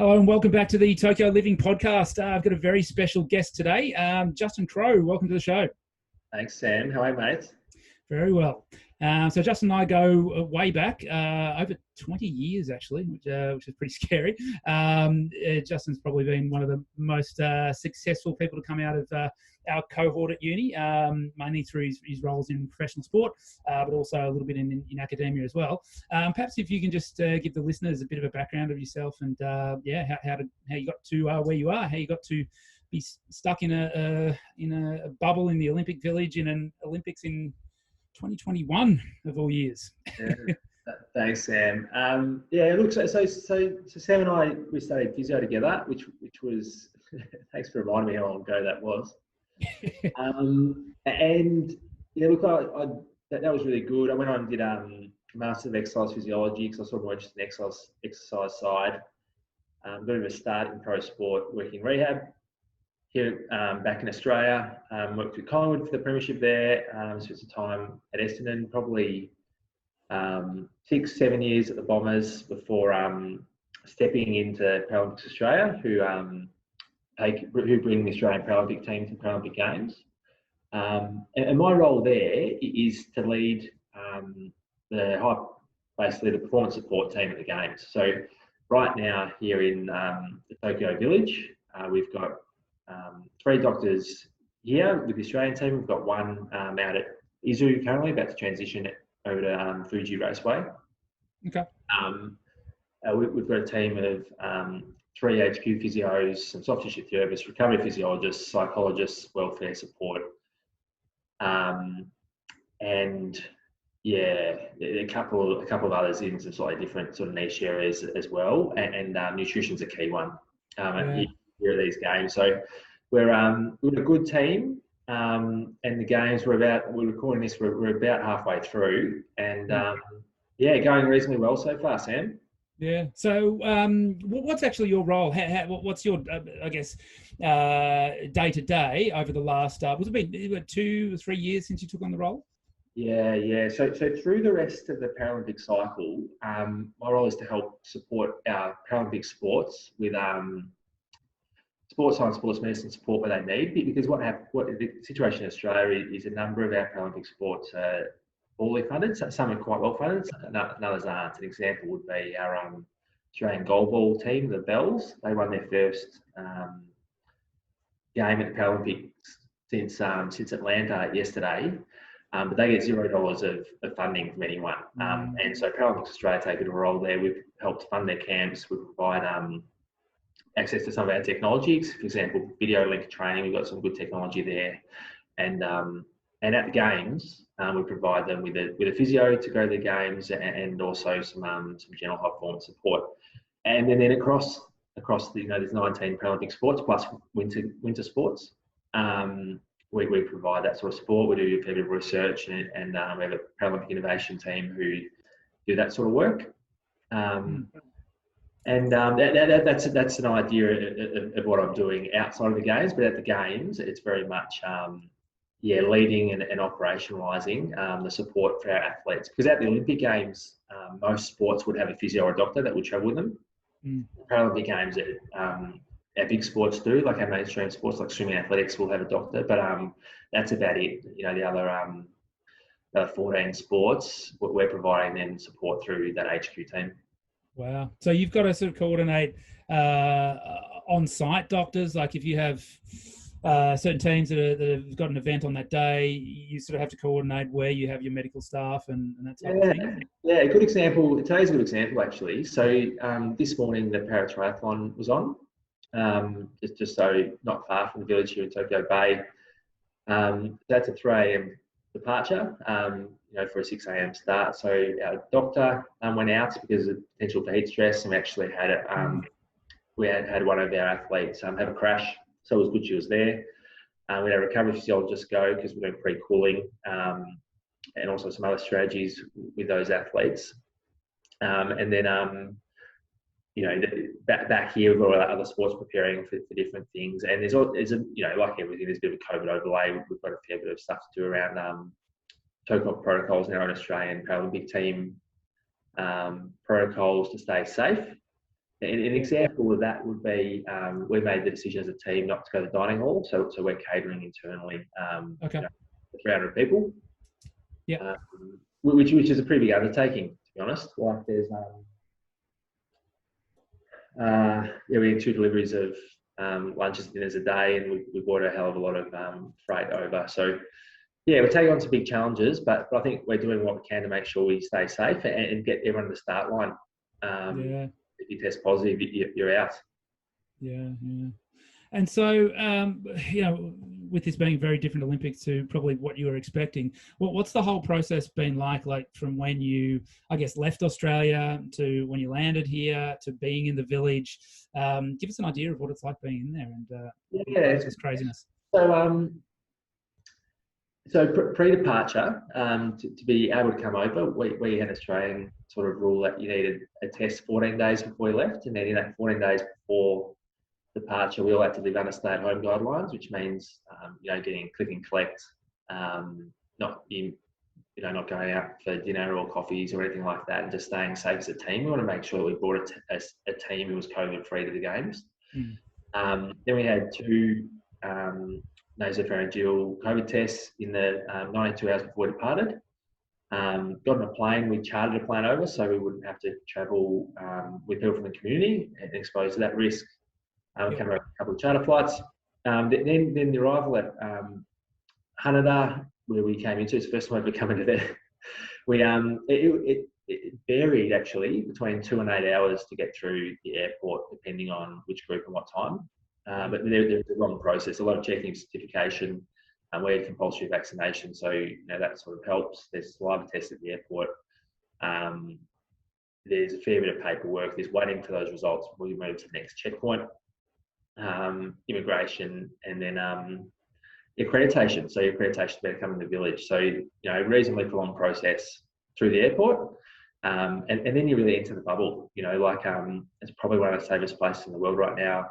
Hello and welcome back to the Tokyo Living Podcast. I've got a very special guest today, Justin Crowe. Welcome to the show. Thanks, Sam. How are you, mate? Very well. So Justin and I go way back, over 20 years actually, which is pretty scary. Justin's probably been one of the most successful people to come out of our cohort at uni, mainly through his roles in professional sport, but also a little bit in academia as well. Perhaps if you can just give the listeners a bit of a background of yourself and how you got to where you are, how you got to be stuck in a bubble in the Olympic Village in an Olympics in 2021 of all years. Yeah, thanks, Sam. Look, so Sam and I, we studied physio together, which was thanks for reminding me how long ago that was. That was really good. I went on and did a Master of Exercise Physiology because I was more interested in exercise side. Got a bit of a start in pro sport, working rehab. Here back in Australia, worked with Collingwood for the premiership there, spent some time at Essendon, probably 6-7 years at the Bombers before stepping into Paralympics Australia, who bring the Australian Paralympic team to Paralympic Games. And my role there is to lead basically the performance support team at the Games. So right now here in the Tokyo Village, we've got 3 doctors here with the Australian team. We've got one out at Izu currently, about to transition over to Fuji Raceway. Okay. We've got a team of 3 HQ physios, some soft tissue therapists, recovery physiologists, psychologists, welfare support, and a couple of others in some slightly different sort of niche areas as well. And nutrition's a key one. Here at these games. So we're a good team, and the games we're recording this, we're about halfway through, and going reasonably well so far, Sam. Yeah. So what's actually your role? What's your day to day over the last was it been 2 or 3 years since you took on the role? Yeah. So through the rest of the Paralympic cycle, my role is to help support our Paralympic sports with sports science, sports medicine support where they need, because what the situation in Australia is a number of our Paralympic sports are poorly funded. So some are quite well funded, and others aren't. An example would be our Australian goalball team, the Bells. They won their first game at the Paralympics since Atlanta yesterday, but they get $0 of funding from anyone. And so Paralympics Australia taken a role there. We've helped fund their camps. We provide access to some of our technologies, for example, video link training. We've got some good technology there, and at the games, we provide them with a physio to go to the games, and also some general high performance support. And then across there's 19 Paralympic sports plus winter sports. We provide that sort of support. We do a fair bit of research, and we have a Paralympic innovation team who do that sort of work. And that's an idea of what I'm doing outside of the games, but at the games, it's very much leading and operationalising the support for our athletes. Because at the Olympic Games, most sports would have a physio or a doctor that would travel with them. Paralympic Games, our big sports do, like our mainstream sports like swimming and athletics will have a doctor, but that's about it. The other 14 sports, we're providing them support through that HQ team. Wow. So you've got to sort of coordinate on-site doctors. Like if you have certain teams that have got an event on that day, you sort of have to coordinate where you have your medical staff and that type of thing. Yeah, a good example. Today's a good example, actually. So this morning the para-triathlon was on, just so not far from the village here in Tokyo Bay. That's a 3 a.m. departure, for a 6 a.m. start. So our doctor went out because of potential for heat stress, and we actually had it. We had one of our athletes have a crash, so it was good she was there. We had a recovery physiologist go because we're doing pre-cooling, and also some other strategies with those athletes. And then back here we've got other sports preparing for different things, and there's like everything, there's a bit of a COVID overlay. We've got a fair bit of stuff to do around protocols in our own Australian Paralympic team, protocols to stay safe. An example of that would be we made the decision as a team not to go to the dining hall, so we're catering internally. Okay. 300 people. Yeah. Which is a pretty big undertaking, to be honest. Like there's we had 2 deliveries of lunches and dinners a day, and we brought a hell of a lot of freight over. So yeah, we're taking on some big challenges, but I think we're doing what we can to make sure we stay safe and get everyone to the start line. If you test positive, you're out. Yeah. And so, with this being very different Olympics to probably what you were expecting, what's the whole process been like from when you, I guess, left Australia to when you landed here to being in the village? Give us an idea of what it's like being in there and this craziness. So pre-departure, to be able to come over, we had an Australian sort of rule that you needed a test 14 days before you left, and then in that 14 days before departure, we all had to live under stay-at-home guidelines, which means getting click and collect, not going out for dinner or coffees or anything like that, and just staying safe as a team. We want to make sure that we brought a team who was COVID-free to the games. Then we had 2 nasopharyngeal COVID tests in the 92 hours before we departed. Got on a plane, we chartered a plane over so we wouldn't have to travel with people from the community and exposed to that risk. We came over a couple of charter flights. Then the arrival at Haneda, where we came into, it's the first time we've come into there. It varied actually between 2 and 8 hours to get through the airport, depending on which group and what time. But there's a long process, a lot of checking certification. We had compulsory vaccination, so that sort of helps. There's saliva tests at the airport. There's a fair bit of paperwork. There's waiting for those results before you move to the next checkpoint. Immigration, and then accreditation. So your accreditation to become in the village. So reasonably long process through the airport, and then you really enter the bubble. It's probably one of the safest places in the world right now.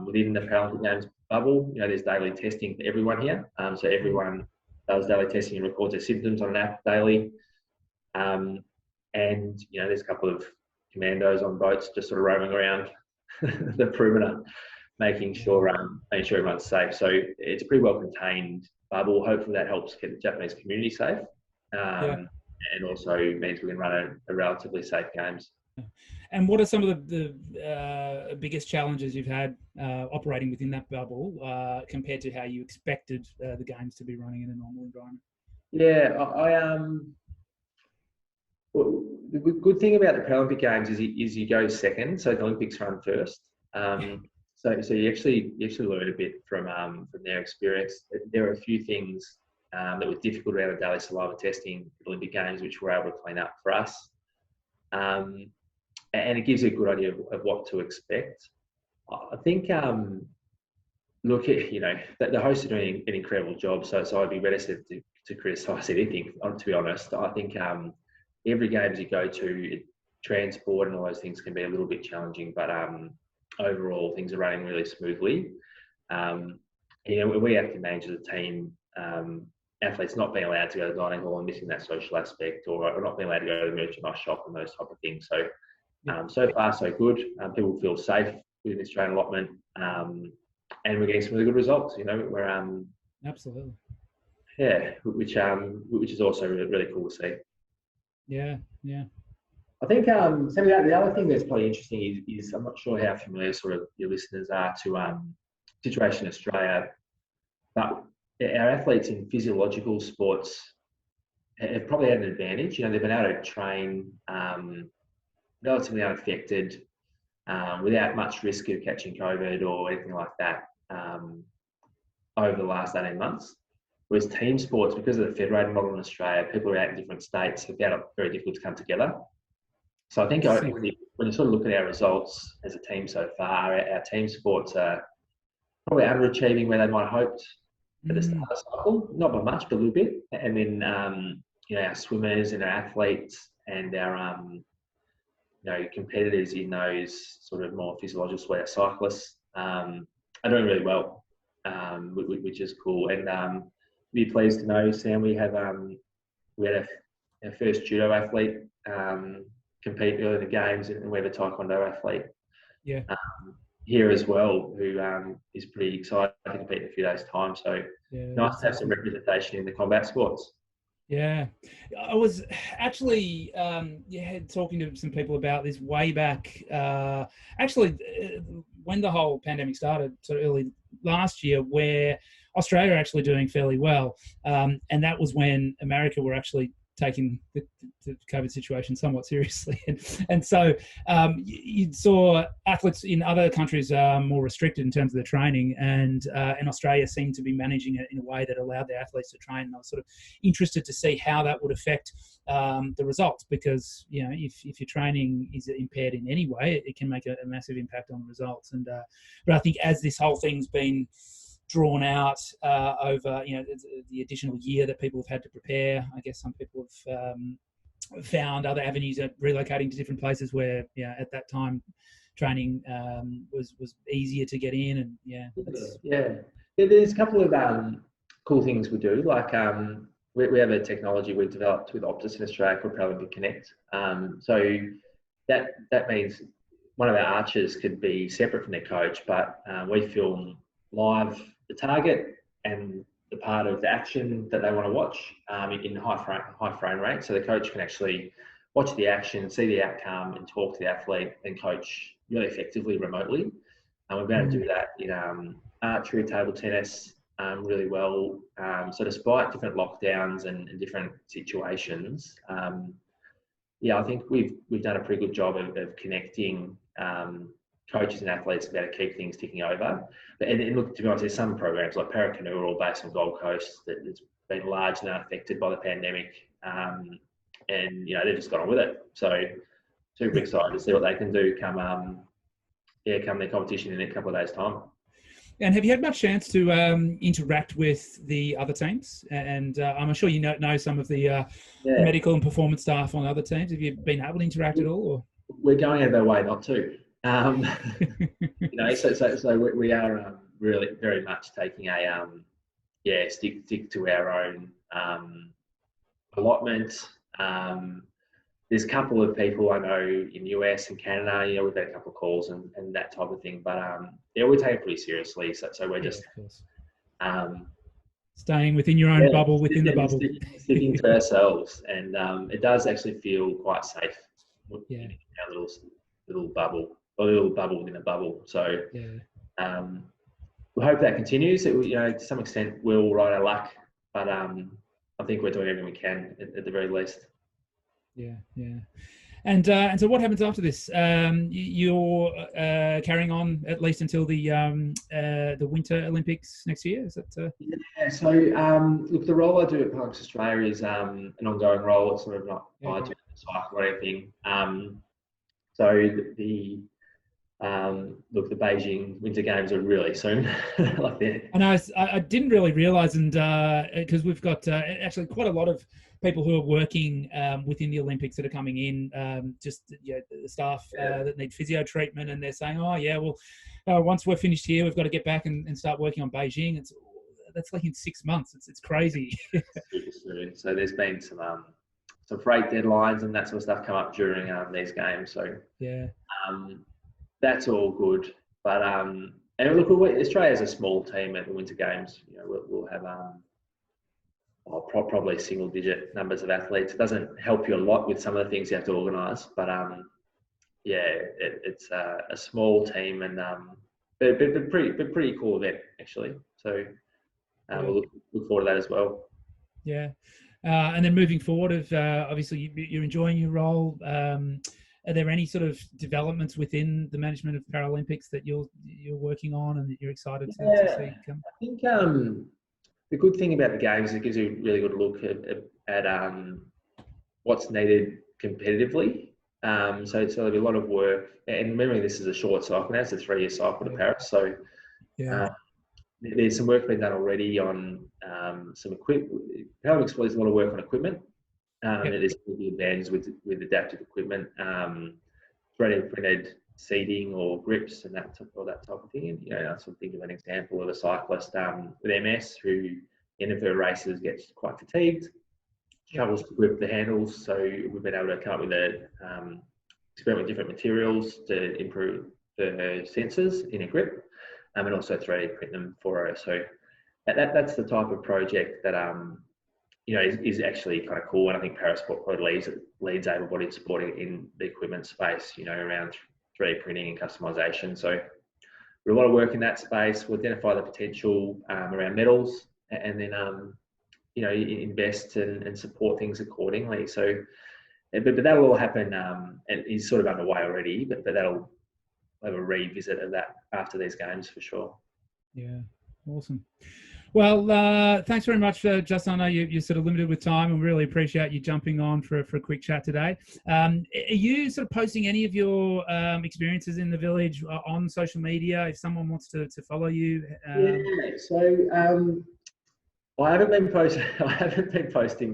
Within the Paralympic Games bubble, there's daily testing for everyone here. So everyone does daily testing and records their symptoms on an app daily. And there's a couple of commandos on boats just sort of roaming around the perimeter, making sure everyone's safe. So it's a pretty well contained bubble. Hopefully that helps keep the Japanese community safe, and also means we can run a relatively safe games. And what are some of the biggest challenges you've had operating within that bubble compared to how you expected the games to be running in a normal environment? Yeah, the good thing about the Paralympic Games is you go second, so the Olympics run first. So you actually learn a bit from their experience. There are a few things that were difficult around the daily saliva testing at the Olympic Games, which we're able to clean up for us. And it gives you a good idea of what to expect. I think, the hosts are doing an incredible job, so I'd be reticent to criticise anything, to be honest. I think every Games you go to, transport and all those things can be a little bit challenging, but overall things are running really smoothly. We have to manage as a team, athletes not being allowed to go to the dining hall and missing that social aspect, or not being allowed to go to the merchandise shop and those type of things. So so far so good. People feel safe within the Australian allotment, and we're getting some really good results. We're absolutely, which is also really, really cool to see. Yeah. I think Sammy, the other thing that's probably interesting is I'm not sure how familiar sort of your listeners are to situation in Australia, but our athletes in physiological sports have probably had an advantage. They've been able to train relatively unaffected, without much risk of catching COVID or anything like that over the last 18 months. Whereas team sports, because of the federated model in Australia, people are out in different states, have found it very difficult to come together. So I think when you sort of look at our results as a team so far, our team sports are probably underachieving where they might have hoped at the start of the cycle, not by much, but a little bit. And then our swimmers and our athletes and our competitors in those sort of more physiological sports, cyclists, are doing really well, which is cool. And be pleased to know, Sam, we had our first judo athlete compete early in the games, and we have a taekwondo athlete Yeah. Here as well, who is pretty excited to compete in a few days' time. So Yeah. nice to have some representation in the combat sports. Yeah, I was actually talking to some people about this way back. When the whole pandemic started, so early last year, where Australia are actually doing fairly well, and that was when America were actually taking the COVID situation somewhat seriously, and so you saw athletes in other countries more restricted in terms of their training, and Australia seemed to be managing it in a way that allowed their athletes to train. And I was sort of interested to see how that would affect the results, because if your training is impaired in any way, it can make a massive impact on the results. And but I think as this whole thing's been drawn out over the additional year that people have had to prepare, I guess some people have found other avenues of relocating to different places where at that time training was easier to get in. And there's a couple of cool things we do, like we have a technology we've developed with Optus in Australia called Paralympic Connect. So that means one of our archers could be separate from their coach, but we film live the target and the part of the action that they want to watch in high frame rate. So the coach can actually watch the action, see the outcome, and talk to the athlete and coach really effectively remotely. And we've been able to do that in archery, table tennis really well. So despite different lockdowns and different situations, I think we've done a pretty good job of connecting coaches and athletes about to keep things ticking over. And look, to be honest, there's some programs like Paracanoe are all based on Gold Coast that has been largely unaffected by the pandemic, and they've just got on with it. So super excited to see what they can do come their competition in a couple of days' time. And have you had much chance to interact with the other teams? And I'm sure you know some of the medical and performance staff on other teams. Have you been able to interact at all? Or? We're going out of our way not to. So we are really very much taking a stick to our own allotment. There's a couple of people I know in US and Canada, we've had a couple of calls and that type of thing, but we take it pretty seriously. So we're just staying within your own bubble, within the bubble, sticking to ourselves, and it does actually feel quite safe in our little bubble. A little bubble within a bubble. So we hope that continues. To some extent we'll ride our luck, but I think we're doing everything we can at the very least. And so what happens after this? You're carrying on at least until the Winter Olympics next year, is that? So look, the role I do at Paralympics Australia is an ongoing role. It's sort of not tied to the cycle or anything. So the Beijing Winter Games are really soon. And I didn't really realise, and because we've got actually quite a lot of people who are working within the Olympics that are coming in, the staff that need physio treatment, and they're saying, once we're finished here, we've got to get back and start working on Beijing. That's like in 6 months. It's crazy. Super soon. So there's been some freight deadlines and that sort of stuff come up during these games. So that's all good. But and look, Australia's a small team at the Winter Games. We'll have probably single-digit numbers of athletes. It doesn't help you a lot with some of the things you have to organise, but it's a small team and but pretty cool event actually. So we'll look forward to that as well. Yeah, and then moving forward, obviously you're enjoying your role. Are there any sort of developments within the management of Paralympics that you're working on and that you're excited to see come? I think the good thing about the games is it gives you a really good look at what's needed competitively. So there'll be a lot of work, and remembering this is a short cycle now, it's a 3-year cycle to Paris. So there's some work being done already on some equipment. Paralympics there's a lot of work on equipment. There's the advantage with adaptive equipment, 3D printed seating or grips and that type of thing. And I sort of think of an example of a cyclist with MS who in of her races gets quite fatigued, struggles to grip the handles. So we've been able to come up with experiment with different materials to improve for her sensors in a grip, and also 3D print them for her. So that's the type of project that is actually kind of cool. And I think Parasport probably leads able-bodied sport in the equipment space, around 3D printing and customization. So we're a lot of work in that space. We'll identify the potential around metals, and then invest and support things accordingly. So, but that will all happen, and is sort of underway already. But that'll have a revisit of that after these games for sure. Yeah, awesome. Well, thanks very much, Justin. I know you're sort of limited with time, and we really appreciate you jumping on for a quick chat today. Are you sort of posting any of your experiences in the village on social media if someone wants to follow you? Yeah, so I haven't been posting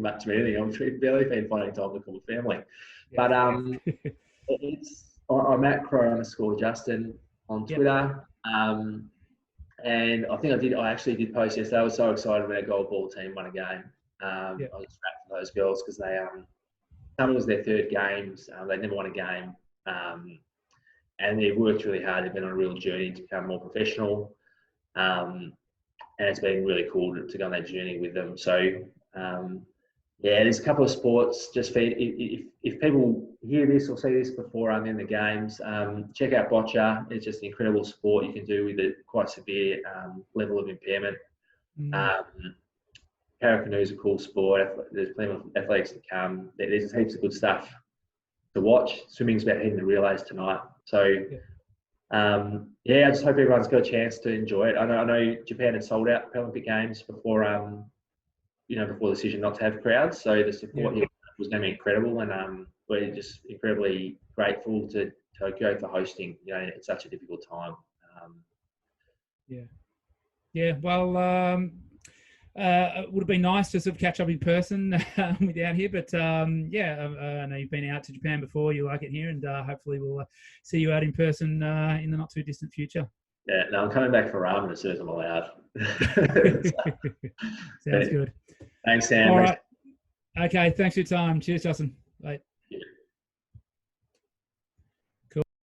much of anything. I've barely been finding time to call the family. Yeah, but I'm at Crowe_Justin on Twitter. Yep. And I think I actually did post yesterday. I was so excited when our goalball team won a game. I was strapped for those girls because it was their third games. They'd never won a game. And they've worked really hard. They've been on a real journey to become more professional. And it's been really cool to go on that journey with them. So, there's a couple of sports. Just if people hear this or see this before in the games, check out boccia. It's just an incredible sport you can do with a quite severe level of impairment. Paracanoe is a cool sport. There's plenty of athletics to come. There's heaps of good stuff to watch. Swimming's about heading the relays tonight. So, I just hope everyone's got a chance to enjoy it. I know Japan had sold out Paralympic Games before before the decision not to have crowds. So the support here was going to be incredible, and we're just incredibly grateful to Tokyo for hosting, at such a difficult time. Well, it would have been nice to sort of catch up in person without here, but I know you've been out to Japan before. You like it here, and hopefully we'll see you out in person in the not too distant future. Yeah, no, I'm coming back for ramen as soon as I'm allowed. Sounds good. Thanks, Sam. All right. Okay, thanks for your time. Cheers, Justin. Bye.